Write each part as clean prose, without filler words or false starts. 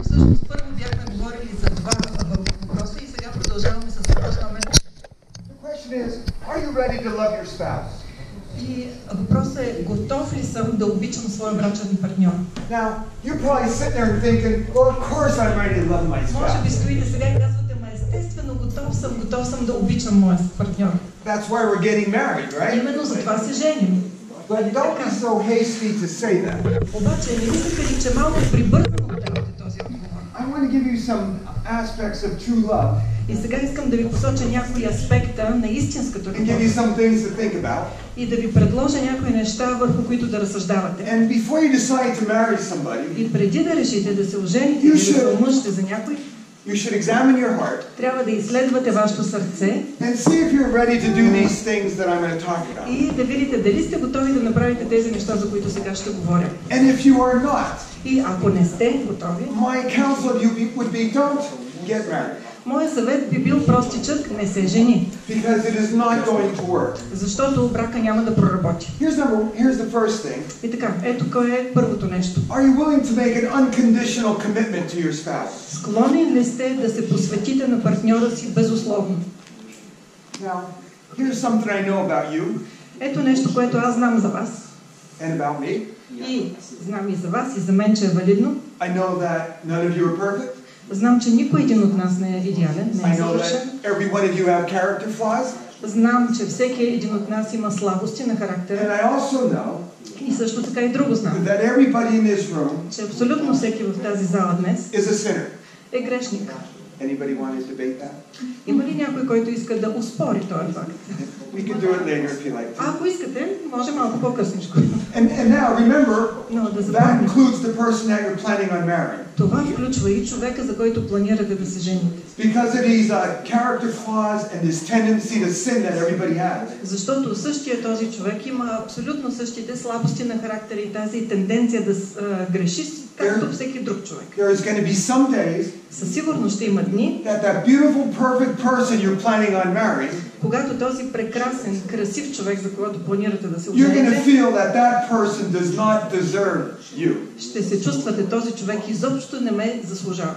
Всъщност първо бяхме говорили за два въпроса и сега продължаваме с въпрос номер. The question is, are you ready to love your spouse? И въпросът е, готов ли съм да обичам своя брачен партньор? Now, you're probably sitting there and thinking, well, of course I'm ready to love my Може би spouse. стоите сега и казвате, ма естествено готов съм да обичам моя партньор. That's why we're getting married, right? Именно за това се женим. But don't be so hasty to say that. Обаче не мислите ли, че малко прибързано давате този отговор? I want to give you some aspects of true love. И сега искам да ви посоча някои аспекта на истинската And give you любов some things to think about. и да ви предложа някои неща, върху които да разсъждавате. And before you decide to marry somebody, И преди да решите да се ожените или да се омъжете за някой, you should examine your heart трябва да изследвате вашето сърце and see if you're ready to do these things that I'm going to talk about. и да видите дали сте готови да направите тези неща, за които сега ще говоря. And if you are not, И ако не сте готови, my counsel of you would be don't get married. моят съвет би бил простичък: не се жени, Because it is not going to work. защото брака няма да проработи. Here's the first thing. И така, ето кое е първото нещо. Are you willing to make an unconditional commitment to your spouse? Склонен ли сте да се посветите на партньора си безусловно? Now, here's something I know about you Ето нещо, което аз знам за вас. and about me. И знам и за вас, и за мен, че е валидно. I know that none of you are perfect. Знам, че никой един от нас не е идеален, не е I know съвършен. that every one of you have character flaws. Знам, че всеки един от нас има слабости на And характера. I also know И също така и друго знам, that everybody in this room че абсолютно всеки в тази зала днес is a sinner. е грешник. Anybody want to debate that? Има ли някой, който иска да успори този факт? We can do it later if you like to. Ако искате, може малко по-късничко. And now remember, Но да that запомните, includes the person that you're planning on marrying. това включва и човека, за който планирате да се жените. Because of these character flaws and this tendency to sin that everybody has. Защото същия този човек има абсолютно същите слабости на характера и тази тенденция да греши, както всеки друг човек. There is going to be some days Със сигурност ще има дни, that beautiful, perfect person you're planning on marrying, когато този прекрасен, красив човек, за когото планирате да се you're going to ожените, feel that person does not deserve you. ще се чувствате, този човек изобщо не ме заслужава.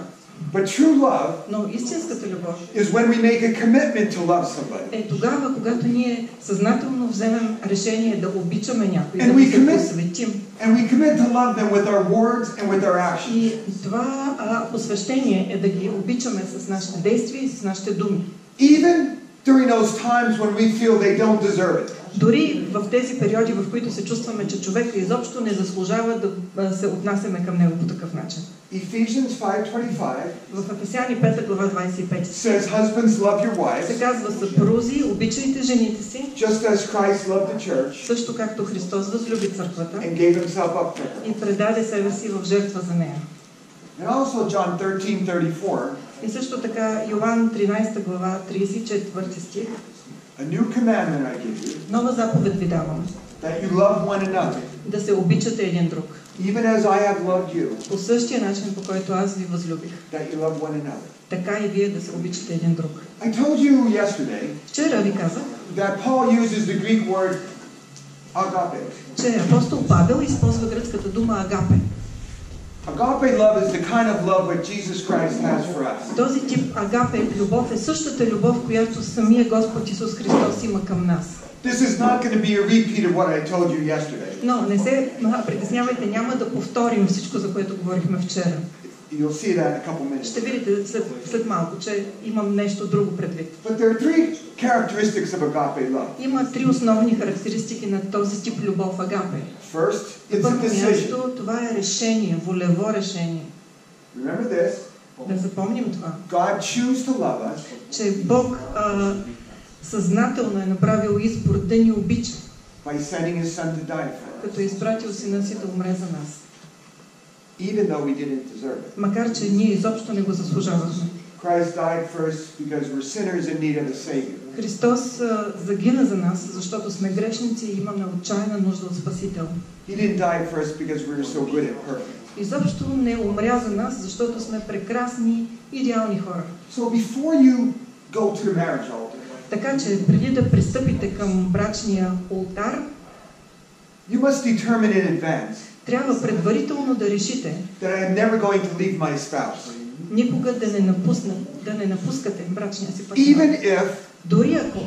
But true love Но истинската любов is when we make a commitment to love somebody. е тогава, когато ние съзнателно вземем решение да обичаме някой, And да we му се commit- посветим. And we commit to love them with our words and with our actions. И това посвещение е да ги обичаме с нашите действия и с нашите думи. Even during those times when we feel they don't deserve it. Дори в тези периоди, в които се чувстваме, че човек изобщо не заслужава да се отнасяме към него по такъв начин. Ephesians 5:25 В Ефесяни 5 глава 25 says, husbands, love your се wives, казва: съпрузи, обичайте жените си, just as Christ loved the church също както Христос възлюби църквата and gave himself up for her. и предаде себе си в жертва за нея. And also John 13:34, И също така Йоан 13 глава 34 стих: a new commandment I give you, нова заповед ви давам, that you love one another, да се обичате един друг, even as I have loved you, по същия начин, по който аз ви възлюбих, that you love one another. така и вие да се обичате един друг. I told you yesterday Вчера ви казах, that Paul uses the Greek word agape. че апостол Павел използва гръцката дума агапе. Agape love is the kind of love that Jesus Christ has for us. Този тип агапе любов е същата любов, която самия Господ Исус Христос има към нас. This is not going to be a repeat of what I told you yesterday. Но не се притеснявайте, няма да повторим всичко, за което говорихме вчера. You'll see that in a couple minutes. Ще видите след малко, че имам нещо друго предвид. But there are three characteristics of agape love. Има три основни характеристики на този тип любов агапе. First, it's a Първо decision. място, това е решение, волево решение. Remember this. Да запомним това, God chose to love us че Бог съзнателно е направил избор да ни обича, by sending His Son to die for us, като е изпратил Сина си да умре за нас. even though we didn't deserve it. Макар че ние изобщо не го заслужавахме. Christ died first because we're sinners in need of a Savior. Христос загина за нас, защото сме грешници и имаме отчаяна нужда от Спасител. He didn't die first because we were so good and perfect. Изобщо не умря за нас, защото сме прекрасни, идеални хора. So before you go to the marriage altar, Така че преди да пристъпите към брачния олтар, you must determine in advance трябва предварително да решите that I am never going to leave my spouse. Никога да не напускате брачния си партньор. Even if Дори ако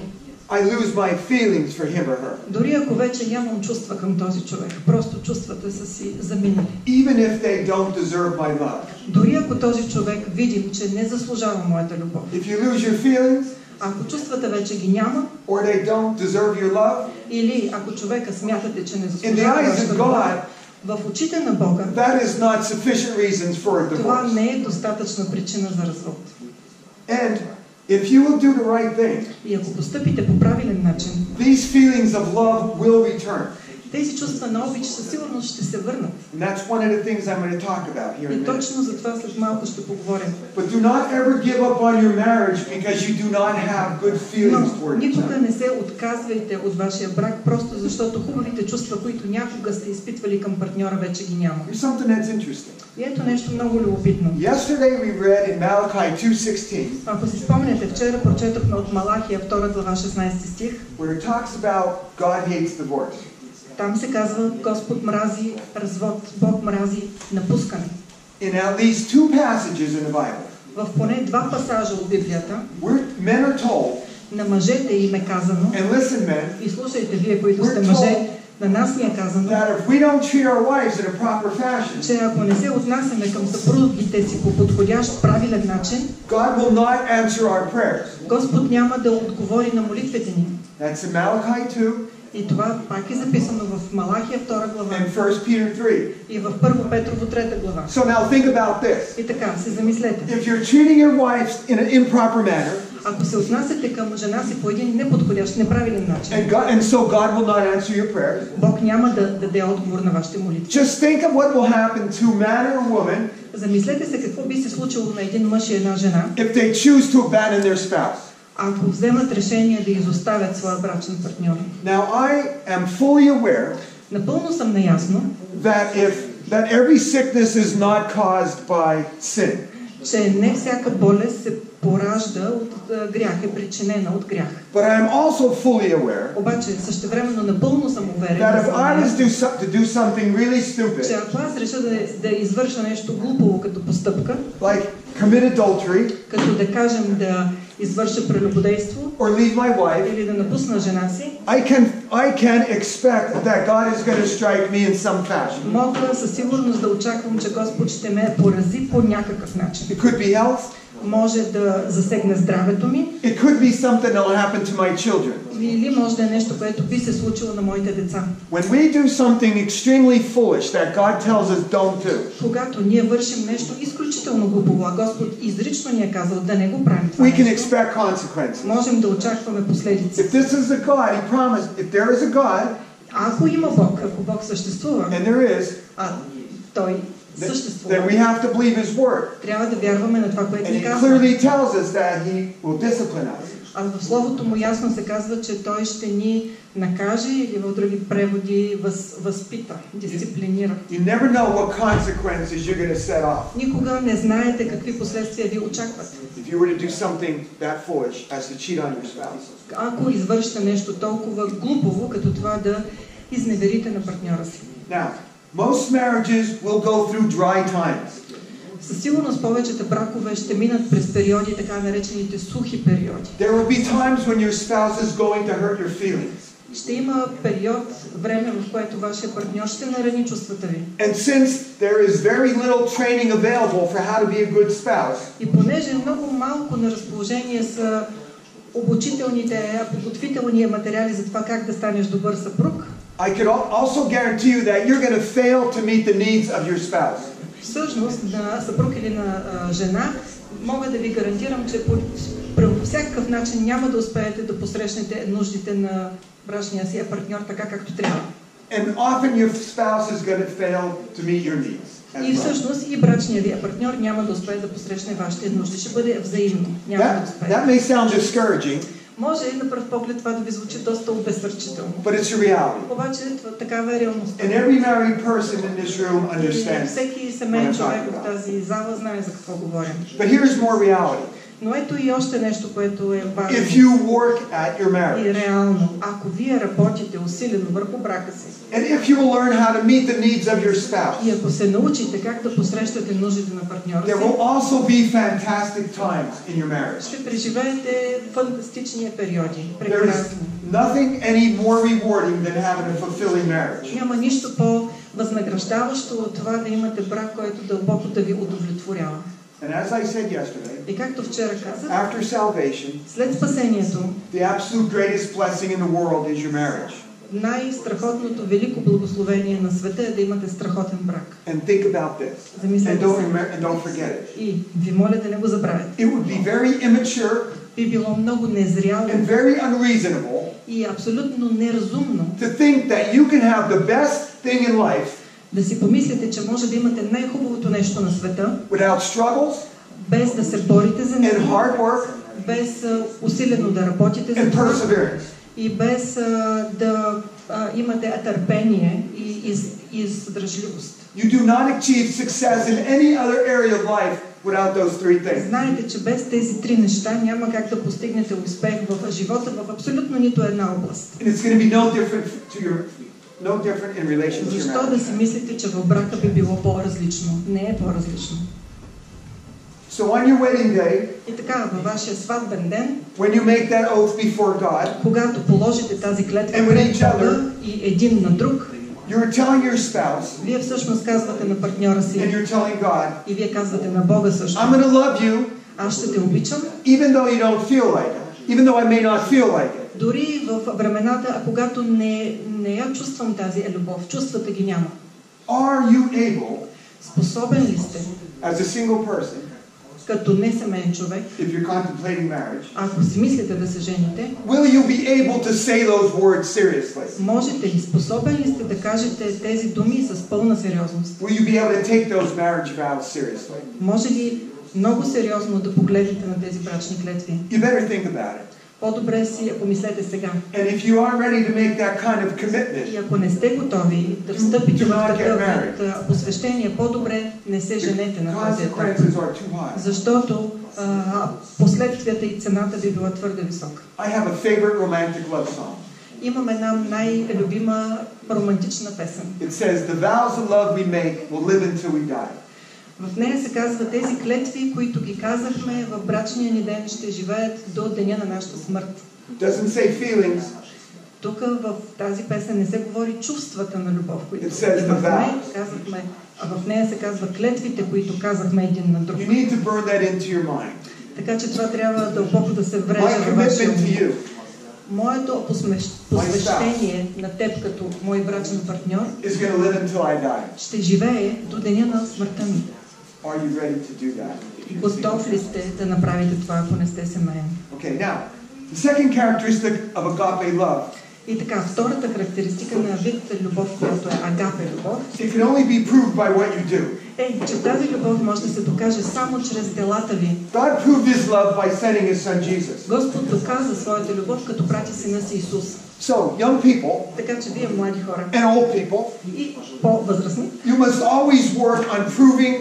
I lose my feelings for him or her. Дори ако вече нямам чувства към този човек, просто чувствата са си заминали. Even if they don't deserve my love. Дори ако този човек видим, че не заслужава моята любов. If you lose your feelings, ако чувствата вече ги няма, or they don't deserve your love, или ако човека смятате, че не заслужава вашата любов, в очите на Бога, that is not sufficient reasons for a divorce. Това не е достатъчна причина за развод. And if you will do the right thing, и ако постъпите по правилен начин, these feelings of love will return. Тези чувства на обич със сигурност ще се върнат. And that's one of the things I'm going to talk about here in a И minute. точно за това след малко ще поговорим. But do not ever give up on your marriage because you do not have good feelings Но toward each никога other. не се отказвайте от вашия брак, просто защото хубавите чувства, които някога сте изпитвали към партньора, вече ги няма. Here's something that's interesting. И ето нещо много любопитно. Yesterday we read in Malachi 2:16. Ако си спомняте, вчера прочетохме от Малахия 2 глава 16 стих, where it talks about God hates divorce. Там се казва, Господ мрази развод, Бог мрази напускане. In at least two passages in the Bible, В поне два пасажа от Библията, men are told, на мъжете им е казано, and listen men, и слушайте вие, които сте мъже, на нас ни е казано, that if we don't treat our wives in a proper fashion, че ако не се отнасяме към съпругите си по подходящ правилен начин, God will not answer our prayers. Господ няма да отговори на молитвите ни. That's in Malachi 2 И това пак е записано в Малахия 2 глава and 1 Peter 3. и в 1 Петрово 3 глава. So now think about this. И така, се замислете. If you're treating your wives in an improper manner, Ако се отнасяте към жена си по един неподходящ, неправилен начин, and so God will not answer your prayers, Бог няма да даде отговор на вашите молитви. just think of what will happen to a man or a woman Замислете се какво би се случило на един мъж и една жена, if they choose to abandon their spouse. ако вземат решение да изоставят своя брачен партньор. Now I am fully aware Напълно съм наясно, that every sickness is not caused by sin. че не всяка болест се поражда от грях, е причинена от грях. But I am also fully aware Обаче същевременно напълно съм уверен, that if I was to do something really че stupid, ако аз реша да извърша нещо глупаво като постъпка, like commit adultery, като да кажем да извърша прелюбодейство or leave my wife, или да напусна жена си, I can expect that God is going to strike me in some fashion. мога със сигурност да очаквам, че Господ ще ме порази по някакъв начин. It could be health. Може да засегне здравето ми. It could be something that will happen to my children. Или може да е нещо, което би се случило на моите деца. When we do something extremely foolish that God tells us don't do, Когато ние вършим нещо изключително глупаво, а Господ изрично ни е казал да не го правим това we can нещо, expect consequences. можем да очакваме последици. If this is a God, He promised, if there is a God, Ако има Бог, ако Бог съществува, and there is, а Той then съществува, we have to believe His word. трябва да вярваме на това, което And ни He казва. clearly tells us that He will discipline us. А в Словото му ясно се казва, че Той ще ни накаже или в други преводи възпита, дисциплинира. You never know what consequences you're going to set off Никога не знаете какви последствия ви очакват. if you were to do something that foolish as to cheat on your spouse. Ако извършите нещо толкова глупово, като това да изневерите на партньора си. Now, most marriages will go through dry times. Със сигурност повечето бракове ще минат през периоди, така наречените сухи периоди. There will be times when your spouse is going to hurt your feelings. Ще има период, време, в което вашия партньор ще нарани чувствата ви. And since there is very little training available for how to be a good spouse, И понеже много малко на разположение са обучителните, подготвителни материали за това как да станеш добър съпруг, I could also guarantee you that you're going to fail to meet the needs of your spouse. всъщност на съпруг или на жена, мога да ви гарантирам, че по всякакъв начин няма да успеете да посрещнете нуждите на брачния си партньор така както трябва. And often your spouse is going to fail to meet your needs. И всъщност и брачният ви партньор няма да успее да посрещне вашите нужди. Ще бъде взаимно. Няма да успее. That may sound discouraging, може на пръв поглед това да ви звучи доста обезсърчително. but it's a reality. Обаче такава е реалността. And every married person in this room understands. Всеки семейен човек в тази зала знае за какво говорим. But here is more reality. Но ето и още нещо, което е важно. If you work at your И marriage, реално, ако вие работите усилено върху брака си, and if you will learn how to meet the needs of your spouse, и ако се научите как да посрещате нуждите на партньора there си, will also be fantastic times in your marriage. ще преживеете фантастични периоди, There is прекрасни. nothing any more rewarding than having a fulfilling marriage. Няма нищо по-възнаграждаващо от това да имате брак, който дълбоко да ви удовлетворява. And as I said yesterday, И както вчера казах, after salvation, след спасението, the absolute greatest blessing in the world is your marriage. най-страхотното велико благословение на света е да имате страхотен брак. And think about this. Замислете се. And don't forget it. И ви моля да не го забравяте. It would be very immature Би било много незряло and very unreasonable и абсолютно неразумно to think that you can have the best thing in life да си помислите, че може да имате най-хубавото нещо на света, without struggles без да се борите за and него, hard work без усилено да работите за and това perseverance. и без да имате търпение и издръжливост. You do not achieve success in any other area of life without those three things. Знаете, че без тези три неща няма как да постигнете успех в живота в абсолютно нито една област. And it's going to be no different in relation to your Защо да си marriage. мислите, че в брака би било по-различно? Не е по-различно. So on your wedding day, И така, във вашия сватбен ден, when you make that oath before God, когато положите тази клетва And with пред each Бога other, и един на друг, you're telling your spouse вие всъщност казвате на партньора and си you're telling God, и вие казвате на Бога също: I'm going to love you аз ще те обичам, even though you don't feel like it, even though I may not feel like it. дори в времената, а когато не я чувствам тази любов, чувствата ги няма. Are you able, Способен ли сте, as a single person, като несемейен човек, if you're contemplating marriage, ако си мислите да се жените, will you be able to say those words seriously? можете ли, способен ли сте да кажете тези думи с пълна сериозност? Will you be able to take those marriage vows seriously? Може ли много сериозно да погледнете на тези брачни клетви? You better think about it. По-добре си помислете сега. And if you aren't ready to make that kind of И commitment, ако не сте готови да встъпите в такъв вид посвещение, по-добре не се женете на този етап. consequences are too high. Защото последствията и цената би била твърде висока. I have a favorite romantic love song. Имам една най-любима романтична песен. It says, the vows of love we make will live until we die. В нея се казва: тези клетви, които ги казахме в брачния ни ден, ще живеят до деня на нашата смърт. Doesn't say feelings. Тук в тази песен не се говори чувствата на любов, които It says the vows. казахме, а в нея се казва клетвите, които казахме един на друг. You need to burn that into your mind. Така че това трябва дълбоко да се вреже My във вашия commitment to ум. you Моето посвещение на теб като мой брачен партньор is going to live until I die. ще живее до деня на смъртта ми. Are you ready to do that? If you're Готов ли сте да направите това, ако не сте семейен? Okay, now, the second characteristic of agape love, И така, втората характеристика на вид любов, която е агапе любов, it can only be proved by what you do. е, че тази любов може да се докаже само чрез делата ви. God proved his love by sending his son Jesus. Господ доказа своята любов, като прати сина си Исус. So, young people Така че вие, млади хора and old people, и по-възрастни, you must always work on proving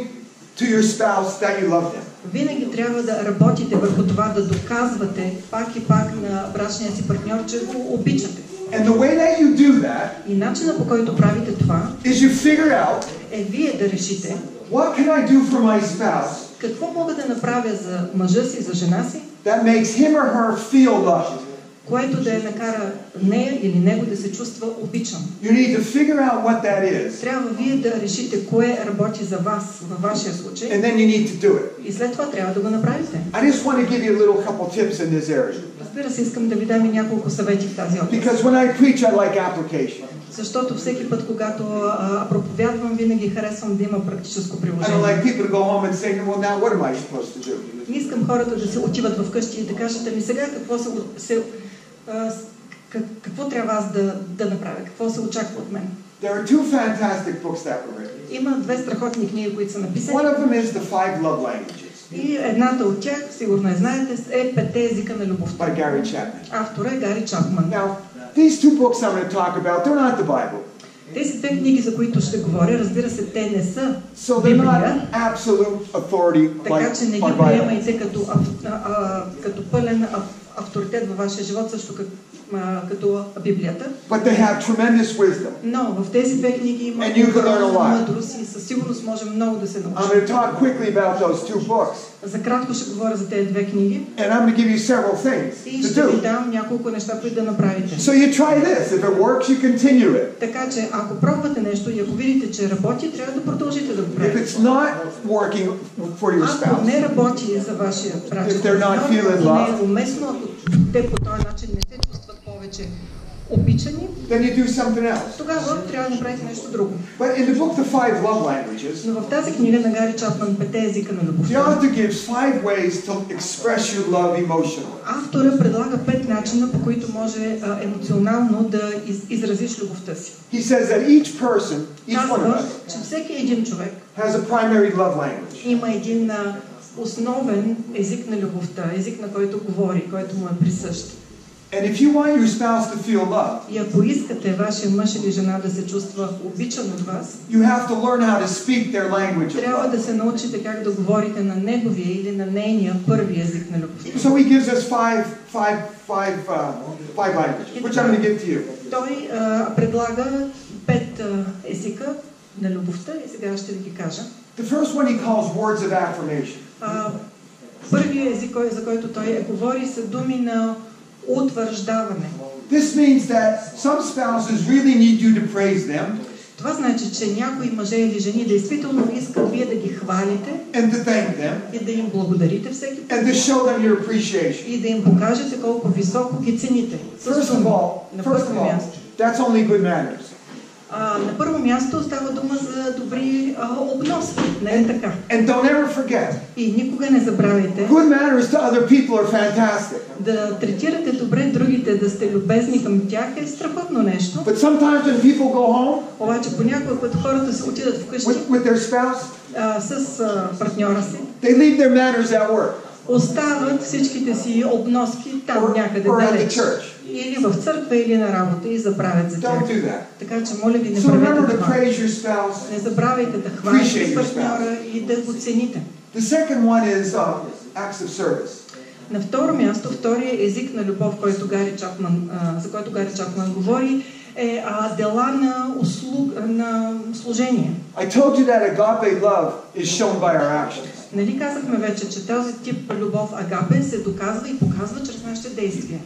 to your spouse that you love them. винаги трябва да работите върху това, да доказвате пак и пак на брачния си партньор, че го обичате. And the way that you do that И начинът, по който правите това, is you figure out, е вие да решите what can I do for my spouse какво мога да направя за мъжа си, за жена си, that makes him or her feel loved. което да я накара нея или него да се чувства обичан. You need to figure out what that is, Трябва вие да решите кое работи за вас във вашия случай and then you need to do it. и след това трябва да го направите. I just want to give you a little couple tips in this area. Разбира се, искам да ви дам и няколко съвети в тази област. Because when I preach, I like application. Защото всеки път, когато проповядвам, винаги харесвам да има практическо I don't приложение. like people to go home and say, well, now what am I supposed to do? Не искам хората да се отиват вкъщи и да кажат: ами сега какво трябва аз да направя? Какво се очаква от мен? There are two fantastic books that were written. Има две страхотни книги, които са написани. One of them is The Five Love Languages И едната от тях, сигурно я знаете, е Петте езика на любовта. by Gary Chapman. Автора е Гари Чапман. Now, these two books I'm going to talk about, they're not the Bible. Тези две книги, за които ще говоря, разбира се, те не са Библия, така че не ги приемайте като пълен авторитет във вашия живот, също като Библията. Но в тези две книги има мъдрост и със сигурност може много да се научим. За кратко ще говоря за тези две книги. И ще ви дам няколко неща, които да направите. Така че, ако пробвате нещо и ако видите, че работи, трябва да продължите да го правите. Ако не работи за вашия брачен партньор и не е уместно, ако те по този начин не се чувстват повече обичани, тогава трябва да направите нещо друго. Но в тази книга на Гари Чапман, 5 езика на любовта, автора предлага 5 начина, по които може емоционално да изразиш любовта си. Казва, че всеки един човек има един основен език на любовта, език на който говори, който му е присъщ. И ако искате вашия мъж или жена да се чувства обичан от вас, трябва да се научите как да говорите на неговия или на нейния първи език на любовта. Той предлага 5 езика на любовта и сега ще ви ги кажа. Първият език, за който той говори, са думи на утвърждаване. Това значи, че някои мъже или жени действително искат вие да ги хвалите и да им благодарите всеки път и да им покажете колко високо ги цените. На първо място става дума за добри обноски, не е така. И никога не забравяйте да третирате добре другите, да сте любезни към тях е страхотно нещо. Обаче понякога, когато хората се отидат вкъщи с партньора си, остават всичките си обноски там някъде далеч. Или в църква, или на работа и забравят за тях. Така че, моля ви, не правете това. Не забравяйте да хвалите партньора и да го цените. На второ място, втория език на любов, за който Гари Чапман говори, е дела на служение. Нали казахме вече, че този тип любов агапе се доказва и показва чрез нашите действия.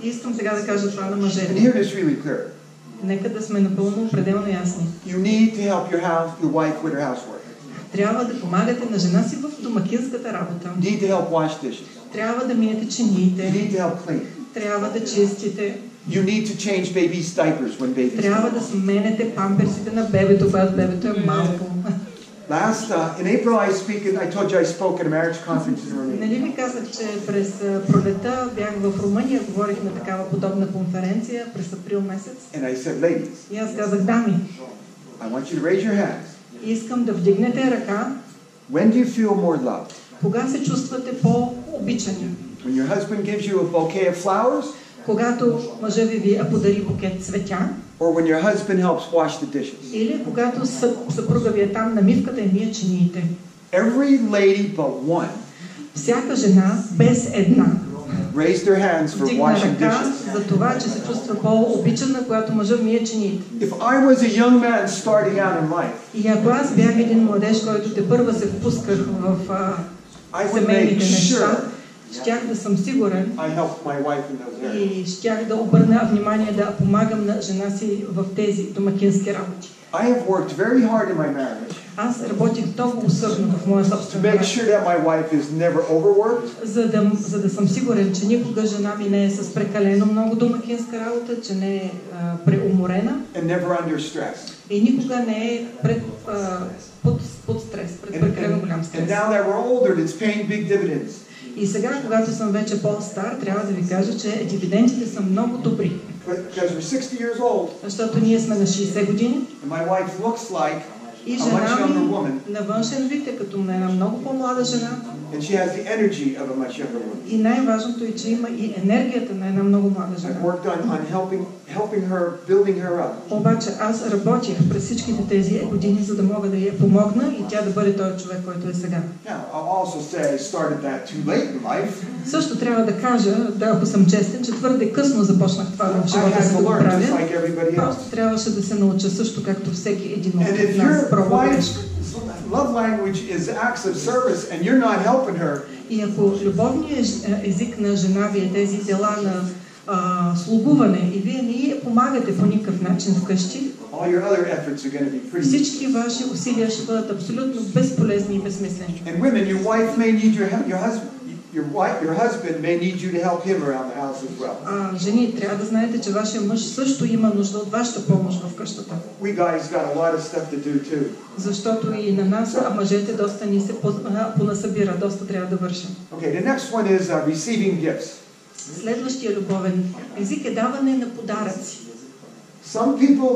И искам сега да кажа това на мъжете. Нека да сме напълно пределно ясни. Трябва да помагате на жена си в домакинската работа. Трябва да минете чиниите. Трябва да чистите. Трябва да сменете памперсите на бебето, когато бебето е малко. In April I told you I spoke at a marriage conference in Romania. Нали ви казах, че през пролета бях в Румъния, говорих на такава подобна конференция през април месец. And I said, ladies, и аз казах, дами, I want you to raise your hands. Искам да вдигнете ръка. When do you feel more loved? Кога се чувствате по-обичани? When your husband gives you a bouquet of flowers? Когато мъжът ви подари букет цветя? Or when your husband helps wash the dishes? Или когато съпруга ви е там на мивката и мие чиниите? Every lady but one. Всяка жена без една raise their hands for washing dishes. За това, че се чувства по-обичана, когато мъжът мие чиниите. If I was a young man starting out in life, и ако аз бях един младеж, който тепърва се впусках в семейните неща, щях да съм сигурен и щях да обърна внимание да помагам на жена си в тези домакински работи. I have worked very hard in my marriage. Аз работих много усърдно в моя собствен брак. To make sure that my wife is never overworked. За да съм сигурен, че никога жена ми не е с прекалено много домакинска работа, че не е преуморена. And never under stress. И никога не е под стрес, пред прекалено голям стрес. And now that we're older, it's paying big dividends. И сега, когато съм вече по-стар, трябва да ви кажа, че дивидендите са много добри. Because we're 60 years old. Защото ние сме на 60 години. And my wife looks like И жена ми на външен вид е като една много по-млада жена. And she has the energy of a much younger woman. И най-важното е, че има и енергията на една много млада жена. I've worked on helping her, building her up. Обаче аз работих през всичките тези години, за да мога да я помогна и тя да бъде този човек, който е сега. Now, I'll also say I started that too late in life. Също трябва да кажа, да, ако съм честен, че твърде късно започнах това в живота си да го правя. Просто трябваше да се науча също, както всеки един от нас пробва грешка. Love language is acts of service and you're not helping her. И ако любовният език на жена ви е тези дела на слугуване и вие не я помагате по никакъв начин вкъщи, всички ваши усилия ще бъдат абсолютно безполезни и безсмислени. And women, your wife may need your husband may need you to help him around the house as well. Жени, трябва да знаете, че вашия мъж също има нужда от вашата помощ в къщата. We guys got a lot of stuff to do too. Защото и на нас, мъжете доста ни се понасъбира, доста трябва да вършим. Okay, the next one is receiving gifts. Следващия любовен език е даване на подаръци. Some people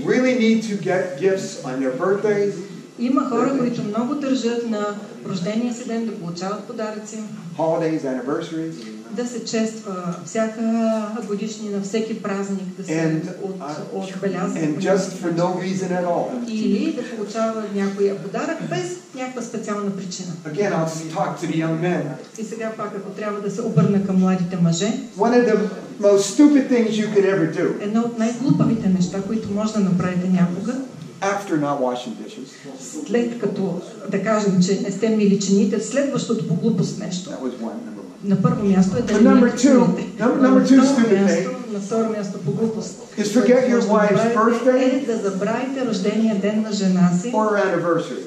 really need to get gifts on their birthdays. Има хора, които много държат на рождения си ден да получават подаръци. Holidays, anniversaries. Да се чества всяка годишнина, всеки празник да се отбелязва. And just for no reason at all. Или да получава някоя подарък без някаква специална причина. Again, I'll talk to the young men. И сега пак, ако трябва да се обърна към младите мъже. One of the most stupid things you could ever do. Едно от най-глупавите неща, които може да направите някога. After not washing dishes. След като, да кажем, че не сте мили чините, следващото по глупост нещо. На първо място е да не мили чините. На второ място по глупост. Е да забравите рождения ден на жена си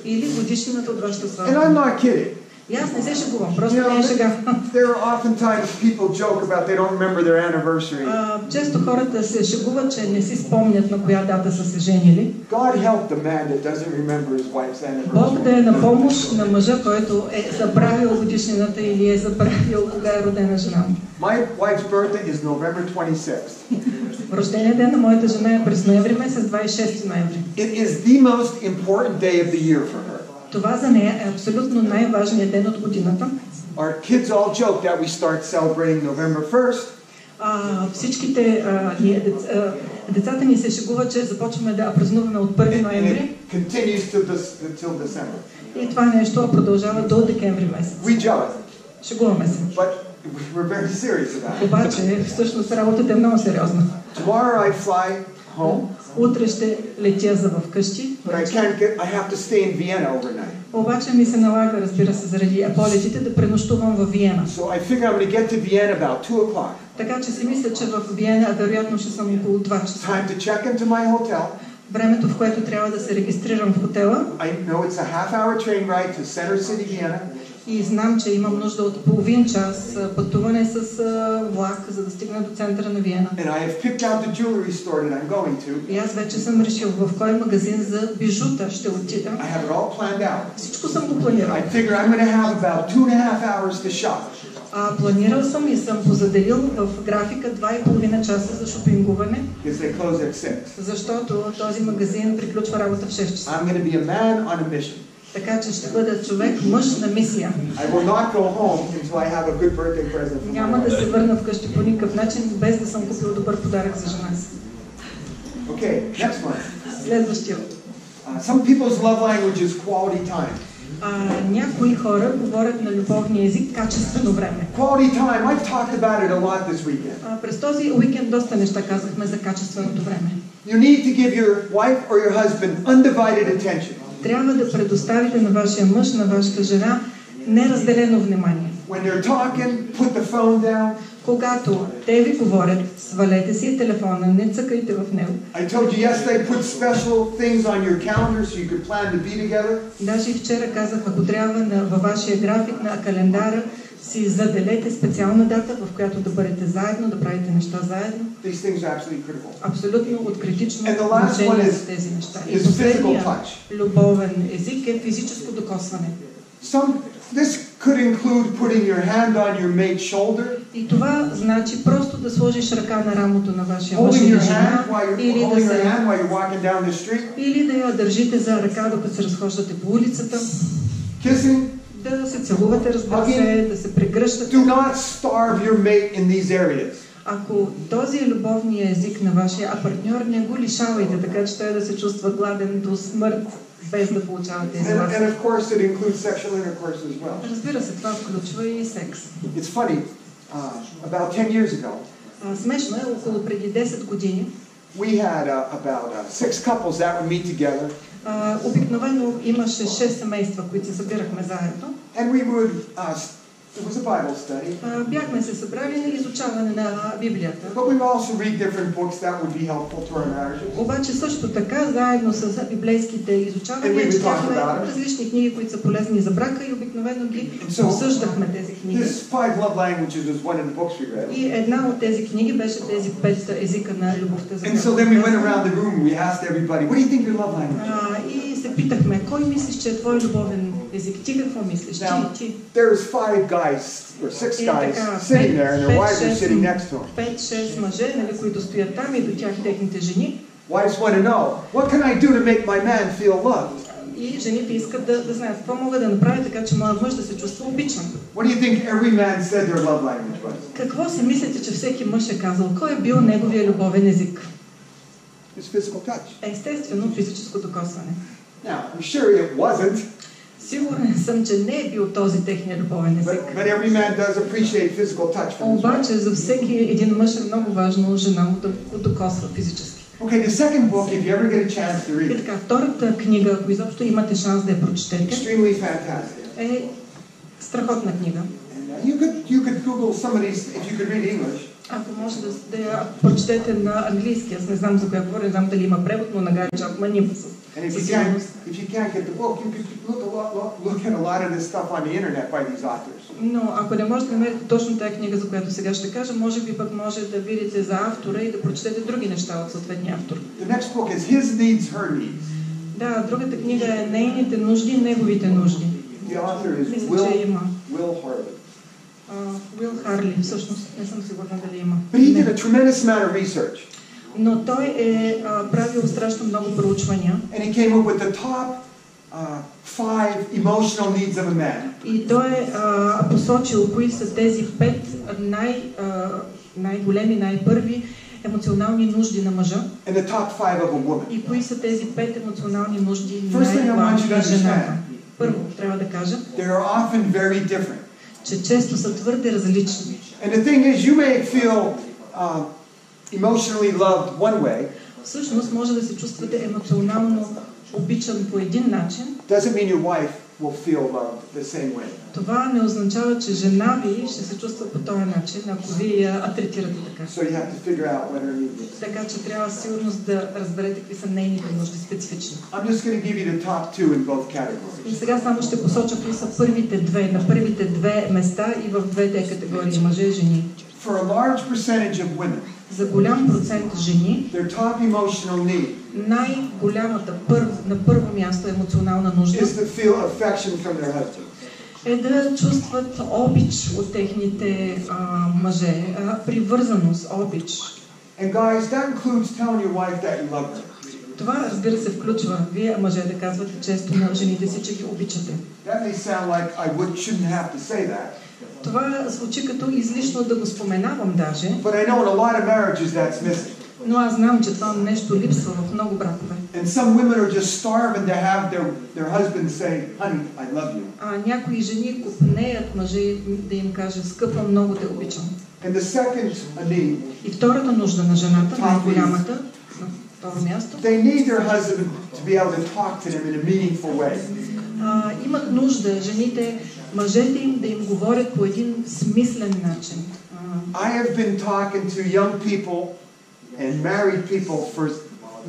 или годишнината от вашата сватба. И аз не се шегувам, просто не е шега. Често хората се шегуват, че не си спомнят на коя дата са се женили. Бог да е на помощ на мъжа, който е забравил годишнината или е забравил кога е родена жена му. Рождения ден на моята жена е през ноември месец, 26 ноември. Това за нея е абсолютно най-важният ден от годината. Our kids all joke that we start celebrating November 1st. Всичките децата ни се шегуват, че започваме да празнуваме от 1 ноември. И това нещо продължава до декември месец. Шегуваме се. We're very serious about it. Обаче, всъщност работата е много сериозна. Tomorrow I fly home. Утре ще летя за вкъщи. I have to stay in Vienna overnight. Обаче ми се налага, разбира се, заради полетите да пренощувам във Виена. So I figure I'm going to get to Vienna about 2 o'clock. Така че си мисля, че в Виена вероятно ще съм около 2 часа. Time to check into my hotel. Времето, в което трябва да се регистрирам в хотела. I know it's a half-hour train ride to Center City, Vienna. И знам, че имам нужда от половин час пътуване с влак, за да стигна до центъра на Виена. И аз вече съм решил в кой магазин за бижута ще отида. Всичко съм го планирал. Планирал съм и съм позаделил в графика 2,5 часа за шопингуване, защото този магазин приключва работа в 6 часа. Така че ще бъда човек, мъж на мисия. Няма да се върна вкъщи по никакъв начин, без да съм купил добър подарък за жена си. Следващия. Някои хора говорят на любовния език качествено време. През този уикенд доста неща казахме за качественото време. Трябва да предоставите на вашия мъж, на вашата жена неразделено внимание. Когато те ви говорят, свалете си телефона, не цъкайте в него. Даже и вчера казах, ако трябва във вашия график на календара, си заделете специална дата, в която да бъдете заедно, да правите неща заедно. Абсолютно от критично значение за тези неща. И последният любовен език е физическо докосване. This could include putting your hand on your mate's shoulder. И това значи просто да сложиш ръка на рамото на вашия мъж или жена, или да я държите за ръка, докато се разхождате по улицата. Kissing. Да се целувате, разбира се, да се прегръщате. Do not starve your mate in these areas. Ако този е любовният език на вашия партньор, не го лишавайте, така че той да се чувства гладен до смърт, без да получава тези ласки. And of course it includes sexual intercourse as well. Разбира се, това включва и секс. It's funny. About 10 years ago. Смешно е, около преди 10 години. We had about 6 couples that would meet together. Обикновено имаше 6 семейства, които се събирахме заедно. And we would it was a Bible study. Бяхме се събрали на изучаване на Библията. But we would also read different books that would be helpful to our marriages. Обаче също така, заедно с библейските изучавания, четяхме различни книги, които са полезни за брака и обикновено ги обсъждахме тези книги. И една от тези книги беше тези 5 езика на любовта за брака. И се питахме, кой мислиш, че е твой любовен език? Ти какво мислиш? Ти. There's 5 guys or 6 guys sitting there and their wives are sitting next to them. 5-6 мъже, нали, които стоят там и до тях техните жени. Wives want to know, what can I do to make my man feel loved? И жените искат да знаят какво мога да направя, така че моят мъж да се чувства обичан. What do you think every man said their love language was? Какво си мислите, че всеки мъж е казал? Кой е бил неговия любовен език? It's physical touch. Естествено, физическо докосване. Now, I'm sure it wasn't. Сигурен съм, че не е бил този техния любовен език. But every man does appreciate physical touch. Обаче за всеки един мъж е много важно жена му да го докосва физически. Okay, the second book, if you ever get a chance to read it. И така, втората книга, ако изобщо имате шанс да я прочетете, extremely fantastic. Е страхотна книга. You could Google some of these if you could read English. Ако може да я прочетете на английски, аз не знам за коя говоря, не знам дали има превод, но на Гаджак Маним. And if you can't get the book, you could look at a lot of this stuff on the internet by these authors. Но ако не можете да намерите точно тази книга, за която сега ще кажа, може би пък може да видите за автора и да прочетете други неща от съответния автор. The next book is His Needs, Her Needs. Да, другата книга е Нейните нужди, неговите нужди. The author is Will Harley. Will Harley, всъщност, не съм сигурна дали има. But he did a tremendous amount of research. Но той е правил страшно много проучвания. And he came up with the top 5 emotional needs of a man. И той е посочил кои са тези 5 най-големи, най-първи емоционални нужди на мъжа. And the top 5 of a woman. И кои са тези 5 емоционални нужди на жената. Първо, трябва да кажа, they are often very different. Че често са твърде различни. And the thing is, you may feel emotionally loved one way. Всъщност може да се чувствате емоционално обичан по един начин. Doesn't mean your wife will feel loved the same way. Това не означава, че жена ви ще се чувства по този начин, ако ви я третирате така. So you have to figure out what her needs are. Така че трябва сигурно да разберете какви са нейните нужди специфични. I'm just going to give you the top 2 in both categories. И сега само ще посоча кои са първите две, на първите две места и в двете категории мъже и жени. For a large percentage of women, за голям процент жени, their top emotional need най-голямата на първо място емоционална нужда is to feel affection from their husband. Е да чувстват обич от техните мъже, привързаност, обич. And guys, that includes telling your wife that you love her. Това, разбира се, включва вие, мъже, да казвате често на жените си, че ги обичате. That may sound like I shouldn't have to say that. Това звучи като излишно да го споменавам даже. But I know in a lot of marriages that's missing. Но аз знам, че това нещо липсва в много бракове. And some women are just starving to have their husband say, "Honey, I love you." Някои жени купнеят мъже да им каже, скъпа, много те обичам. And the second need. И втората нужда на жената, най-голямата, на второ място. They need their husband to be able to talk to them in a meaningful way. Имат нужда жените, мъжете им да им говорят по един смислен начин. I have been talking to young people and married people for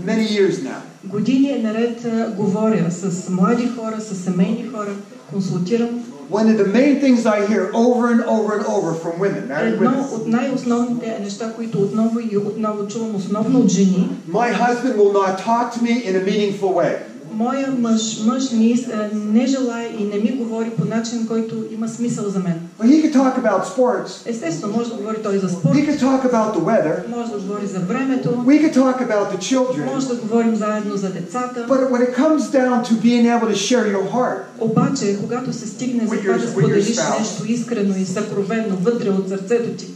many years now. Години наред говоря с млади хора, с семейни хора, консултирам. One of the main things I hear over and over and over from women, married women. Едно от най-основните неща, които отново и отново чувам, основно от жени. My husband will not talk to me in a meaningful way. Моя мъж не желае и не ми говори по начин, който има смисъл за мен. Well, he could talk about sports. Естествено, може да говори той за спорт. He could talk about the weather. Може да говори за времето. We could talk about the children. Може да говорим заедно за децата. But when it comes down to being able to share your heart, обаче, когато се стигне за това да споделиш нещо искрено и съкровенно вътре от сърцето ти,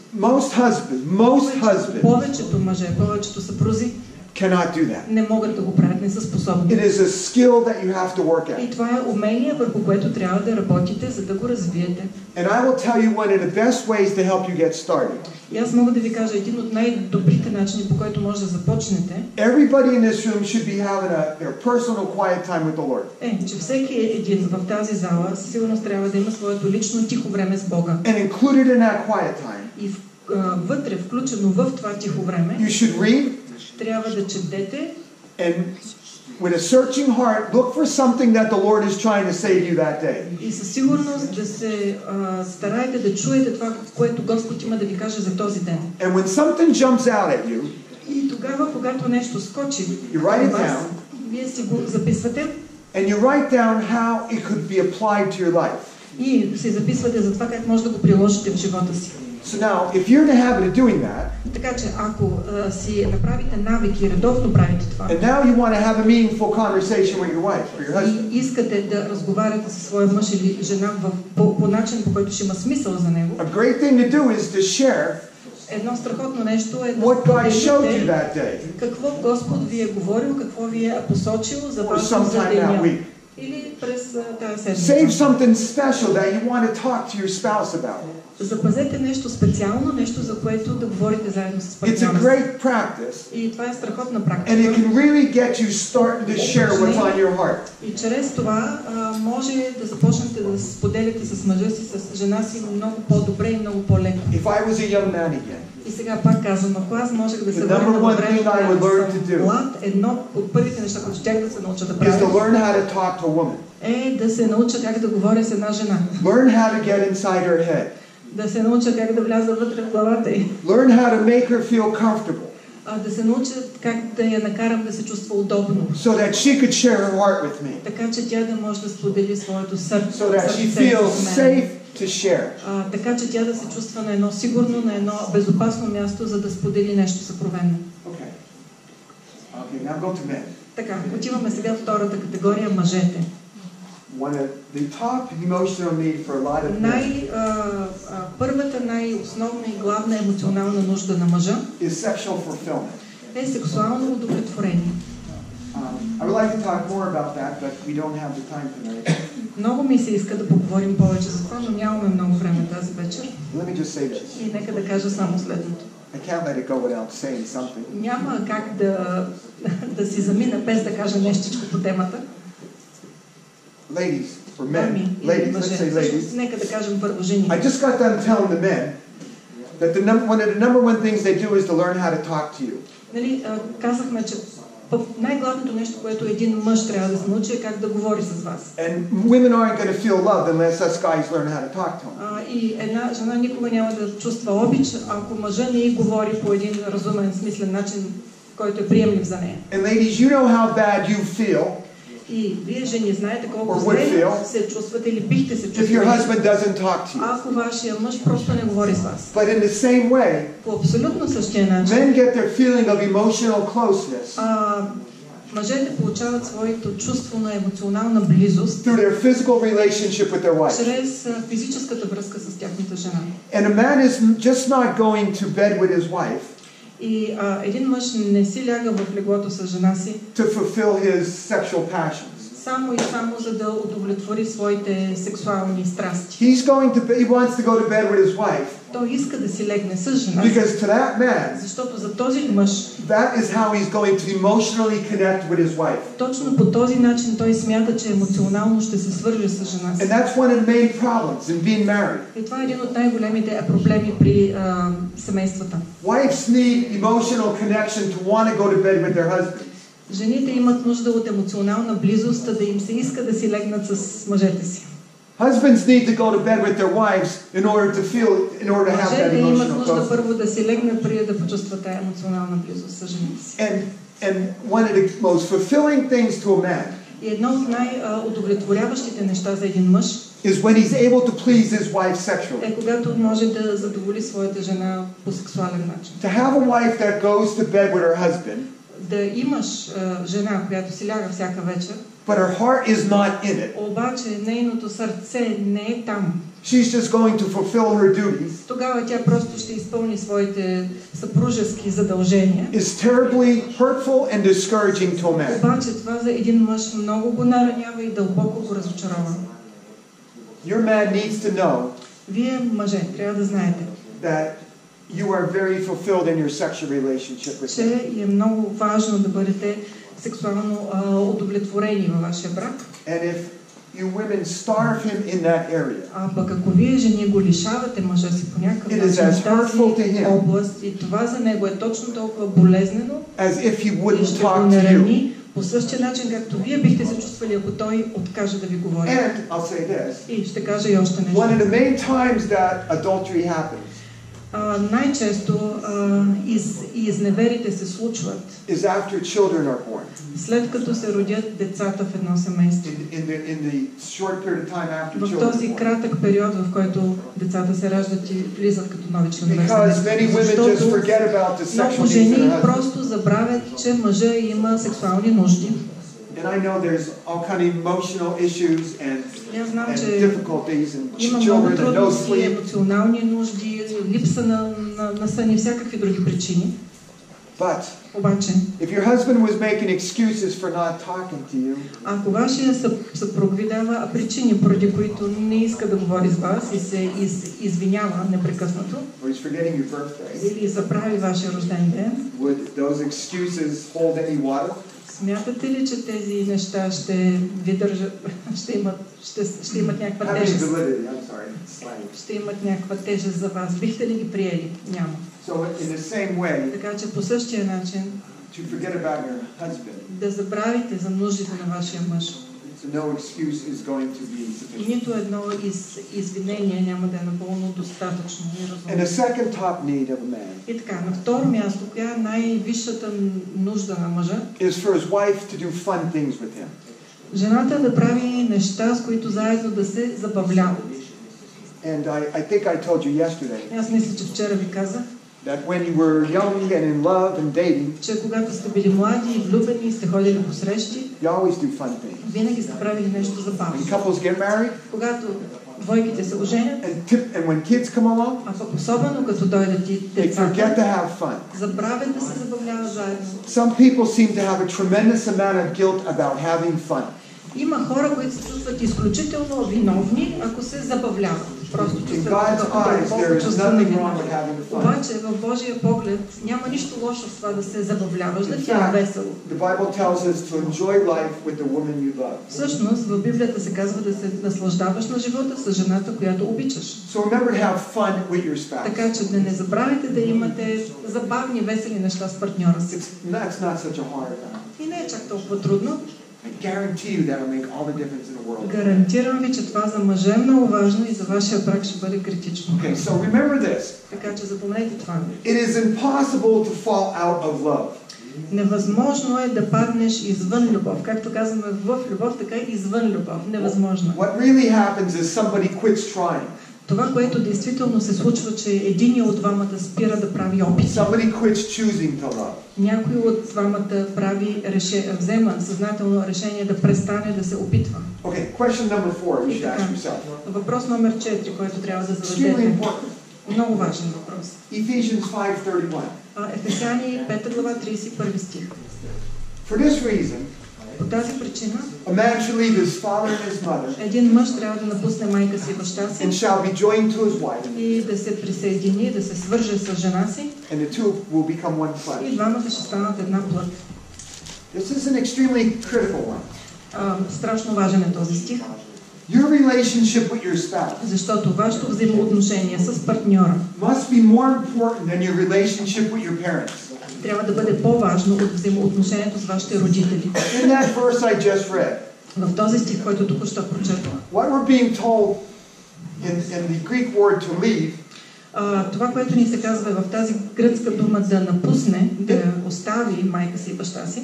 повечето мъже, повечето съпрузи cannot do that. Не могат да го правят, не са способни. It is a skill that you have to work at. И това е умение, върху което трябва да работите, за да го развиете. And I will tell you one of the best ways to help you get started. И аз мога да ви кажа един от най-добрите начини, по който може да започнете. Everybody in this room should be having their personal quiet time with the Lord. Че всеки един в тази зала със сигурност трябва да има своето лично тихо време с Бога. And included in that quiet time. И вътре, включено в това тихо време, you should read. Трябва да четете. And with a searching heart, look for something that the Lord is trying to say to you that day. И със сигурност да се старайте да чуете това, което Господ има да ви каже за този ден. And when something jumps out at you, и тогава, когато нещо скочи, you write it down. Вие си го записвате. And you write down how it could be applied to your life. И си записвате за това как може да го приложите в живота си. So now, if you're in the habit of doing that, така че ако си направите навики, редовно правите това, and now you want to have a meaningful conversation with your wife or your husband, и искате да разговаряте със своя мъж или жена по начин, по който ще има смисъл за него, a great thing to do is to share едно страхотно нещо е what God showed you that day, какво Господ ви е говорил, какво ви е посочил за вас за деня. Или през тази седмица. Save something special that you want to talk to your spouse about. Запазете нещо специално, нещо за което да говорите заедно с партньора. It's a great practice. И това е страхотна практика. And it can really get you starting to share what's on your heart. И чрез това може да започнете да споделяте с мъжа си, с жена си много по-добре и много по-леко. If I was a young man again. И сега пак казвам, ако аз можех да се върна на времето, млад, едно от първите неща, които щях да се науча да правя, е да се науча как да говоря с една жена. Learn how to get inside her head. Да се науча как да вляза вътре в главата й. Learn how to make her feel comfortable. Да се науча как да я накарам да се чувства удобно. So that she could share her heart with me. Така че тя да може да сподели своето сърце. So that she feels safe to share. Така че тя да се чувства на едно сигурно, на едно безопасно място, за да сподели нещо съкровенно. Okay. Okay, now go to men. Така, отиваме сега в втората категория, мъжете. One of the top emotional need for a lot of men. Първата най-основна и главна емоционална нужда на мъжа is sexual fulfillment. Е сексуално удовлетворение. I would like to talk more about that, but we don't have the time tonight. Много ми се иска да поговорим повече за това, но нямаме много време тази вечер. Let me just say this. И нека да кажа само следното. I can't let it go without saying something. Няма как да си замина без да кажа нещичко по темата. Ladies, for men, ladies, let's say ladies. Нека да кажем първо жени. I just got done telling the men that one of the number one things they do is to learn how to talk to you. Нали, казахме, че най-главното нещо, което един мъж трябва да се научи, е как да говори с вас. And women aren't going to feel love unless us guys learn how to talk to them. И една жена никога няма да чувства обич, ако мъжът не й говори по един разумен, смислен начин, който е приемлив за нея. And ladies, you know how bad you feel. И вие жени знаете колко зле се чувствате или бихте се чувствали, if your husband doesn't talk to you. Ако вашия мъж просто не говори с вас. But in the same way, по абсолютно същия начин, men get their feeling of emotional closeness. Мъжете получават своето чувство на емоционална близост through their physical relationship with their wife. Чрез физическата връзка с тяхната жена. And a man is just not going to bed with his wife. И един мъж не си ляга в леглото с жена си to fulfill his sexual passions. Само и само за да удовлетвори своите сексуални страсти. He wants to go to bed with his wife. Той иска да си легне с жена си. Because to that man, защото за този мъж, that is how he's going to emotionally connect with his wife. Точно по този начин той смята, че емоционално ще се свърже с жена си. And that's one of the main problems in being married. И това е един от най-големите проблеми при семействата. Wives need emotional connection to want to go to bed with their husband. Жените имат нужда от емоционална близост, да им се иска да си легнат с мъжете си. Husbands need to go to bed with their wives in order to have that Мъжете имат emotional нужда closeness. Първо да си легнат преди да почувстват тази емоционална близост с жените си. And one of the most fulfilling things to a man И едно от най-удовлетворяващите неща за един мъж is when he's able to please his wife sexually. Е когато може да задоволи своята жена по сексуален начин. To have a wife that goes to bed with her husband. Да имаш жена, която си ляга всяка вечер. But her heart is not in it. Обаче нейното сърце не е там. She's just going to fulfill her duties. Тогава тя просто ще изпълни своите съпружески задължения. Is terribly hurtful and discouraging to a man. Обаче това за един мъж много го наранява и дълбоко го разочарова. Your man needs to know. Вие мъже трябва да знаете. That you are very fulfilled in your sexual relationship with him. Че е много важно да бъдете сексуално удовлетворени във вашия брак. And if you women starve him in that area. А пък ако вие жени го лишавате мъжа си по някакъв начин в тази област и това за него е точно толкова болезнено, и ще го нарани по същия начин, както вие бихте се чувствали, ако той откаже да ви говори. И ще кажа и още нещо. One of the main times that adultery happens. Най-често изневерите се случват след като се родят децата в едно семейство. В този кратък период, в който децата се раждат и влизат като нови членове. Защото много жени просто забравят, че мъжа има сексуални нужди. And I know there's all kind of emotional issues and difficulties and children and no sleep. Емоционални нужди, липса на сън и всякакви други причини. But if your husband was making excuses for not talking to you, ако вашия съпруг ви дава причини, поради които не иска да говори с вас и се извинява непрекъснато, or he's forgetting your birthday, или забрави вашия рожден ден, would those excuses hold any water? Смятате ли, че тези неща ще ви държат, ще имат някаква тежест? Ще имат някаква тежест за вас. Бихте ли ги приели? Няма. Така че по същия начин да забравите за нуждите на вашия мъж. Нито едно извинение няма да е напълно достатъчно и разумно. И така, на второ място, коя е най-висшата нужда на мъжа? Жената да прави неща, с които заедно да се забавляват. Аз мисля, че вчера ви казах, that when you were young and in love and dating, че когато сте били млади и влюбени и сте ходили по срещи, you always do fun things. Винаги сте правили нещо забавно. When couples get married, когато двойките се оженят, and when kids come along, а пък особено като дойдат и децата, they forget to have fun. Забравят да се забавляват заедно. Some people seem to have a tremendous amount of guilt about having fun. Има хора, които се чувстват изключително виновни, ако се забавляват. Просто чувстват чувство на вина. Обаче в Божия поглед няма нищо лошо в това да се забавляваш, да ти е весело. Всъщност в Библията се казва да се наслаждаваш на живота с жената, която обичаш. Така че да не забравяйте да имате забавни, весели неща с партньора си. И не е чак толкова трудно. Гарантирам ви, че това за мъжа е много важно и за вашия брак ще бъде критично. Така че запомнете това. Невъзможно е да паднеш извън любов. Както казваме в любов, така и извън любов. Невъзможно. Това, което действително се случва, че един от двамата спира да прави опити. Някой от двамата взема съзнателно решение да престане да се опитва. Въпрос номер 4, който трябва да зададете. Много важен въпрос. Ефесяни 5 глава 31 стих. По тази причина един мъж трябва да напусне майка си и баща си и да се присъедини, да се свърже с жена си и двамата ще станат една плът. Страшно важен е този стих. Защото вашето взаимоотношение с партньора трябва да бъде по-важно от взаимоотношението с вашите родители. В този стих, който току-що прочетох, това, което ни се казва в тази гръцка дума да напусне, да остави майка си и баща си,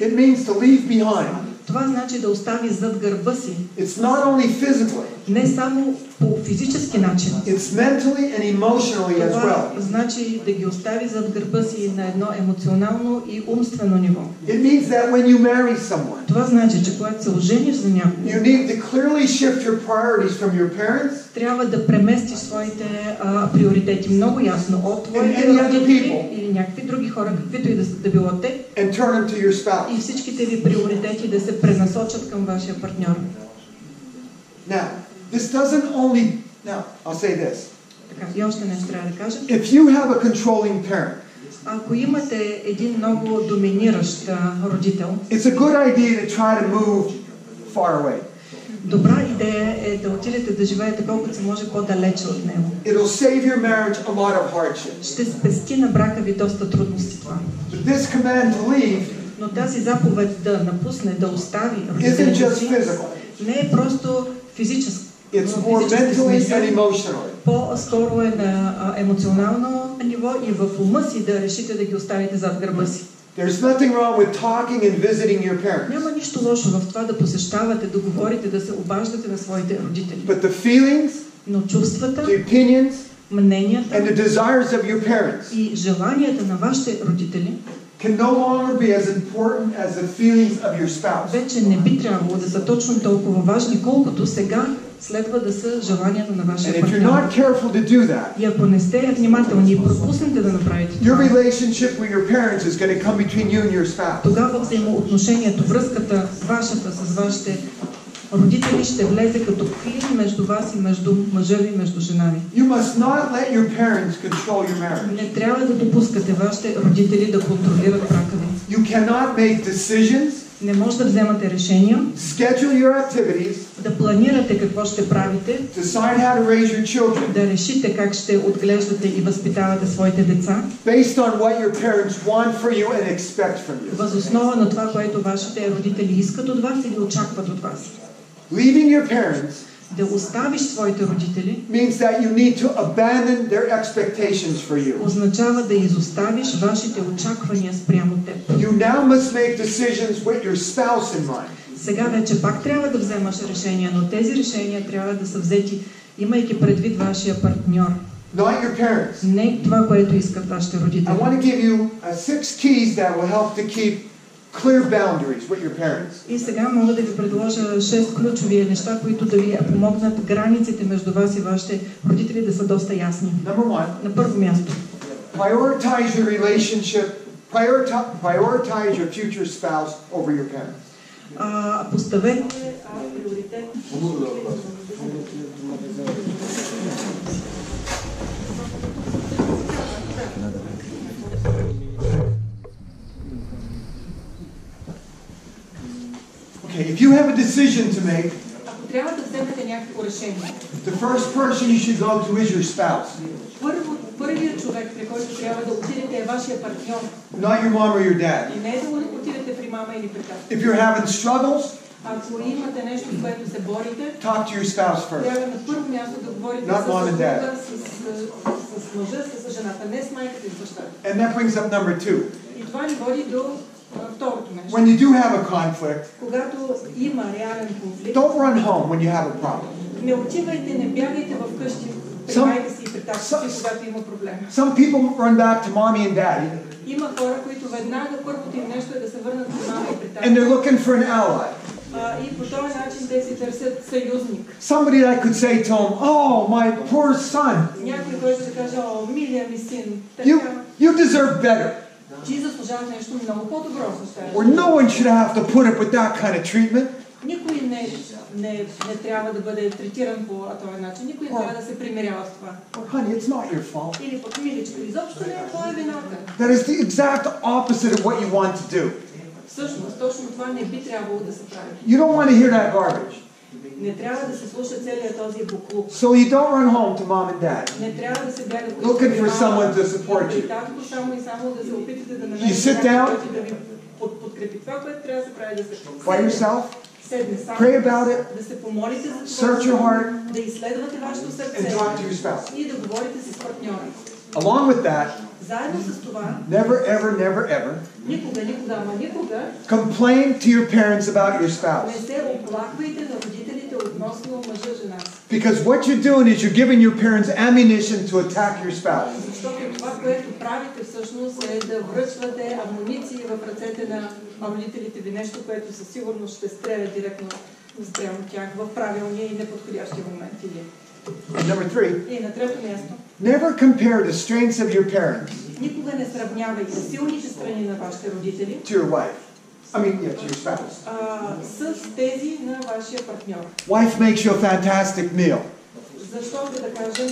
Това значи да остави зад гърба си. It's not only physically. Не само по физически начин. It's mentally and emotionally as well. Това значи да ги остави зад гърба си на едно емоционално и умствено ниво. It means that when you marry someone, това значи, че когато се ожениш за някого, you need to clearly shift your priorities from your parents. Трябва да преместиш своите приоритети много ясно от твоите родители или някакви други хора, каквито и да било те, and turn them to your spouse. И всичките ви приоритети да се пренасочат към вашия партньор. Now, this doesn't only. Now, I'll say this. Така, и още нещо трябва да кажа. If you have a controlling parent, ако имате един много доминиращ родител, it's a good idea to try to move far away. Добра идея е да отидете да живеете колкото се може по-далече от него. It'll save your marriage a lot of hardships. Ще спести на брака ви доста трудности това. But this command to leave, но тази заповед да напусне, да остави родителите си, не е просто физически. It's more mentally and emotionally. По-скоро е на емоционално ниво и в ума си да решите да ги оставите зад гърба си. There's nothing wrong with talking and visiting your parents. Няма нищо лошо в това да посещавате, да говорите, да се обаждате на своите родители. But the feelings, но чувствата, the opinions, мненията and the desires of your parents и желанията на вашите родители can no longer be as important as the feelings of your spouse. Вече не би трябвало да са точно толкова важни, колкото сега следва да са желанията на вашия партньор. And if you're not careful to do that, и ако не сте внимателни и пропуснете да направите това, your relationship with your parents is going to come between you and your spouse. Тогава взаимоотношението, връзката вашата с вашите родители ще влезе като клин между вас и между мъжа ви, между жена ви. You must not let your parents control your marriage. Не трябва да допускате вашите родители да контролират брака ви. You cannot make decisions. Не може да вземате решения. Schedule your activities. Да планирате какво ще правите. Decide how to raise your children. Да решите как ще отглеждате и възпитавате своите деца. Based on what your parents want for you and expect from you. Въз основа на това, което вашите родители искат от вас или очакват от вас. Leaving your parents да оставиш своите родители means that you need to abandon their expectations for you. Означава да изоставиш вашите очаквания спрямо теб. You now must make decisions with your spouse in mind. Сега вече пак трябва да вземаш решения, но тези решения трябва да са взети, имайки предвид вашия партньор. Not your parents. Не това, което искат вашите родители. I want to give you 6 keys that will help to keep clear boundaries with your parents. И сега мога да ви предложа 6 ключови неща, които да ви помогнат границите между вас и вашите родители да са доста ясни. Number 1. На първо място. Prioritize your relationship. Prioritize your future spouse over your parents. Поставете приоритет. Okay, if you have a decision to make, трябва да вземете някакво решение. The first person you should go to is your spouse. Първият човек, при който трябва да отидете, е вашия партньор. Not your mom or your dad. И не е да отидете при мама или при тата. If you're having struggles, ако имате нещо, с което се борите, talk to your spouse first. Трябва на първо място да говорите с мъжа, с жената, не с майката и с бащата. And that brings up number 2. И това ни води до второто нещо. When you do have a conflict, когато има реален конфликт, don't run home when you have a problem. Не отивайте, не бягайте в къщи при майка си и при тата си, когато има проблем. Some people run back to mommy and daddy. Има хора, които веднага първото им нещо е да се върнат при мама и при тата. And they're looking for an ally. И по този начин те си търсят съюзник. Somebody that could say to him, "Oh, my poor son." Някой, който да каже, "О, милия ми син." You deserve better. Ти заслужаваш нещо много по-добро. Or no one should have to put up with that kind of treatment. Никой не трябва да бъде третиран по този начин. Никой не трябва да се примирява с това. Honey, it's not your fault. Или пък миличко, изобщо не е твоя вината. That is the exact opposite of what you want to do. Всъщност, точно това не би трябвало да се прави. You don't want to hear that garbage. Не трябва да се слуша целият този буклук. So you don't run home to mom and dad. Не трябва да се бяга looking for someone to support you. Само да се опитате да намерите You sit down да ви подкрепи това, което трябва да се прави, да се by yourself. Седне сам, pray about it. Да се помолите за това, search your heart. Да изследвате вашето сърце. And talk to your spouse. И да говорите с партньора. Along with that, заедно с това, never ever никога, ама никога complain to your parents about your spouse. Не се оплаквайте на родителите относно мъжа, жена. Because what you're doing is you're giving your parents ammunition to attack your spouse. Защото това, което правите всъщност е да връчвате амуниции в ръцете на родителите ви, нещо, което със сигурност ще стреля директно спрямо тях в правилния и неподходящия момент. Number 3. И на трето място. Never compare the strengths of your parents. Никога не сравнявайте силните страни на вашите родители. To your wife. I mean, yeah, to your spouse. С тези на вашия партньор. Wife makes you a fantastic meal. Защото да кажем,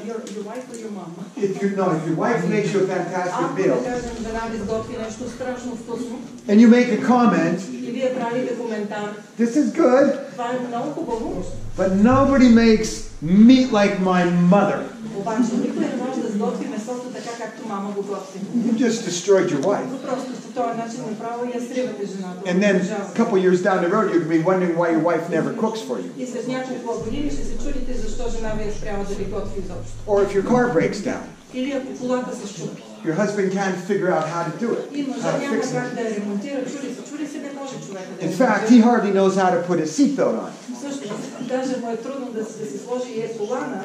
your wife or your mom? If your wife makes you a fantastic meal. Ако да кажем, жена ви сготви нещо страшно вкусно. And you make a comment. И вие правите коментар. This is good. Това е много хубаво. But nobody makes meat like my mother. Обаче никой не може да сготви месото така, както мама го готви. You just destroyed your wife. Просто по този начин направо я сривате жената. And then a couple years down the road, you could be wondering why your wife never cooks for you. И след няколко години ще се чудите защо жена ви е спряла да ви готви изобщо. Or if your car breaks down. Или ако колата се щупи. Your husband can't figure out how to do it. И мъжът няма как да я ремонтира, чуди се, не може човека да я In fact, he hardly knows how to put a seatbelt on. Даже му е трудно да си сложи и колана.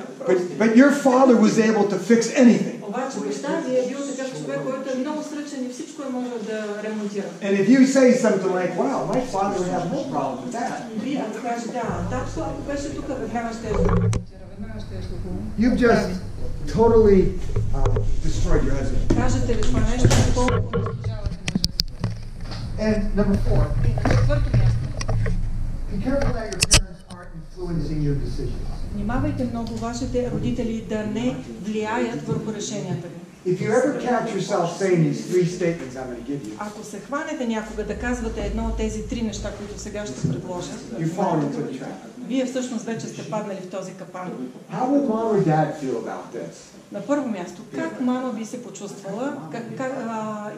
But your father was able to fix anything. Обаче баща ви е бил такъв човек, който е много сръчен и всичко е можел да ремонтира. And if you say something like, "Wow, my father would have no problem with that," Вие ако кажете, татко, ако беше тук, веднага ще е you've just totally destroyed your husband. Кажете ли това нещо, колко And number 4. четвърто място. Be careful that your parents aren't influencing your decisions. Внимавайте много вашите родители да не влияят върху решенията ви. If you ever catch yourself saying these 3 statements I'm going to give you, Ако се хванете някога да казвате едно от тези 3 неща, които сега ще предложа, you fall into the trap. вие всъщност вече сте паднали в този капан. How would mom or dad feel about this? На първо място, как мама би се почувствала,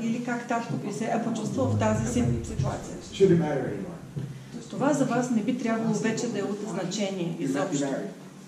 или как татко би се почувствал в тази ситуация? Shouldn't matter anymore. Това за вас не би трябвало вече да е от значение изобщо.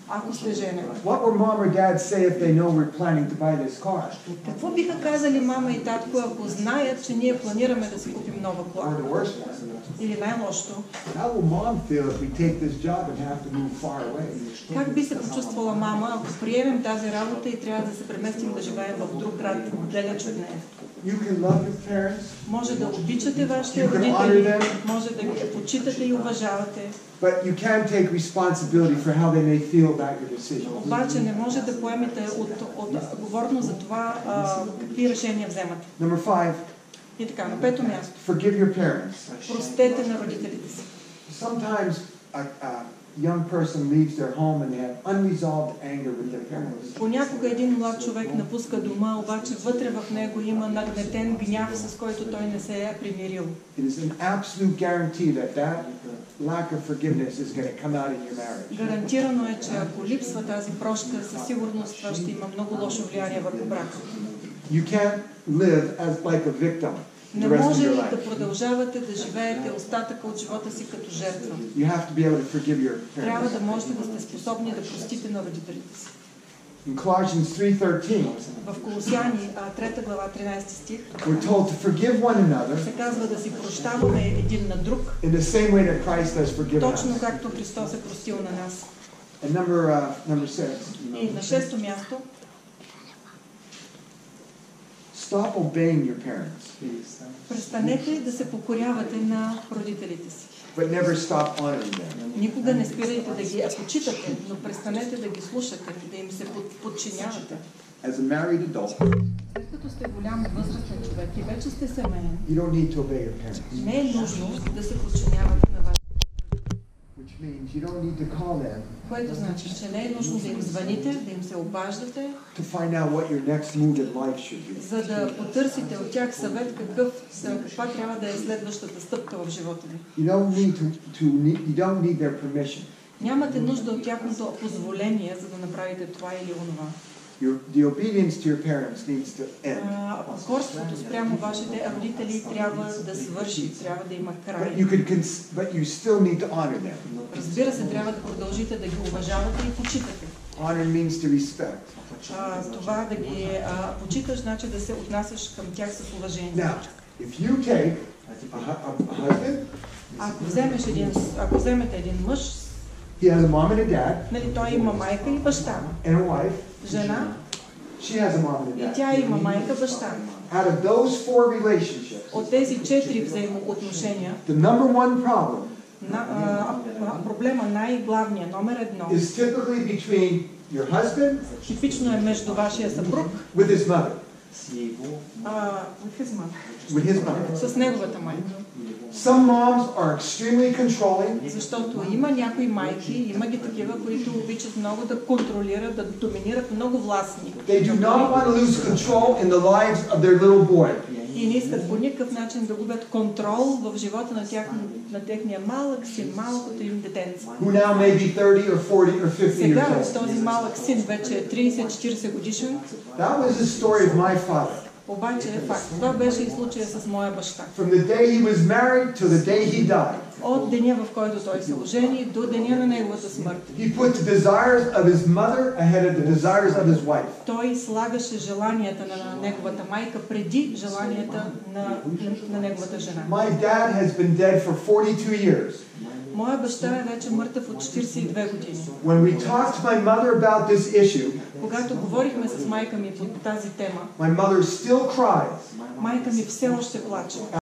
Ако сте женен. What would mom or dad say if they know we're planning to buy this car? Какво биха казали мама и татко, ако знаят, че ние планираме да си купим нова кола? Or the worst one? Или най-лошото? How will mom feel if we take this job and have to move far away? Как би се почувствала мама, ако приемем тази работа и трябва да се преместим да живеем в друг град, далеч от нея? You can love your parents. Може да обичате вашите родители, може да ги почитате и уважавате. But you can take responsibility for how they may feel about your decisions. Обаче не може да поемете отговорност за това какви решения вземате. Number 5. И така, на пето място. Forgive your parents. Простете на родителите си. Sometimes a young person leaves their home and they have unresolved anger with their parents. Понякога един млад човек напуска дома, обаче вътре в него има нагнетен гняв, с който той не се е примирил. It is an absolute guarantee that lack of forgiveness is going to come out in your marriage. Гарантирано е, че ако липсва тази прошка, със сигурност това ще има много лошо влияние върху брака. You can't live as like a victim. Не може ли да продължавате да живеете остатъка от живота си като жертва? You have to be able to forgive your parents. Трябва да можете да сте способни да простите на родителите си. In Colossians 3:13, в Колосяни 3 глава 13 стих, we're told to forgive one another. Се казва да си прощаваме един на друг. In the same way that Christ has forgiven us. Точно както Христос е простил на нас. And number 6. И на шесто място. Stop obeying your parents. Престанете да се покорявате на родителите си. But never stop honoring them. Никога не спирайте да ги почитате, но престанете да ги слушате, да им се подчинявате. As a married adult, след като сте голям възрастен човек и вече сте семейен, you don't need to obey your parents. Не е нужно да се подчинявате на вашите. Which means you don't need to call them. Което значи, че не е нужно да им звъните, да им се обаждате, to find out what your next move in life should be. За да потърсите от тях съвет каква трябва да е следващата стъпка в живота ви. You don't need their permission. Нямате нужда от тяхното позволение, за да направите това или онова. The obedience to your parents needs to end. Покорството спрямо вашите родители трябва да свърши, трябва да има край. But you still need to honor them. Разбира се, трябва да продължите да ги уважавате и почитате. Honor means to respect. Това да ги почиташ, значи да се отнасяш към тях с уважение. Now, if you take a husband, ако вземете един мъж, he has a mom and a dad, нали, той има майка и баща, and a wife, жена, she has a mom and a dad. И тя има майка, баща. Out of those four relationships, от тези 4 взаимоотношения, the number one problem проблема най-главният, номер 1, is typically between your husband, типично е между вашия съпруг, with his mother. With his mother. С неговата майка. Some moms are extremely controlling. Защото има някои майки, има ги такива, които обичат много да контролират, да доминират, много властни. They do not want to lose control in the lives of their little boy. И не искат по никакъв начин да губят контрол в живота на техния малък син, малкото им детенце. Who now may be 30 or 40 or 50 years Сега old. този малък син вече е 30-40 годишен. That was the story of my father. Обаче е факт. Това беше и случая с моя баща. From the day he was married to the day he died. От деня, в който той се ожени, до деня на неговата смърт. He put the desires of his mother ahead of the desires of his wife. Той слагаше желанията на неговата майка преди желанията на неговата жена. My dad has been dead for 42 years. Моя баща е вече мъртъв от 42 години. When we talked to my mother about this issue, когато говорихме с майка ми по тази тема, my mother still cries. Майка ми все още плаче.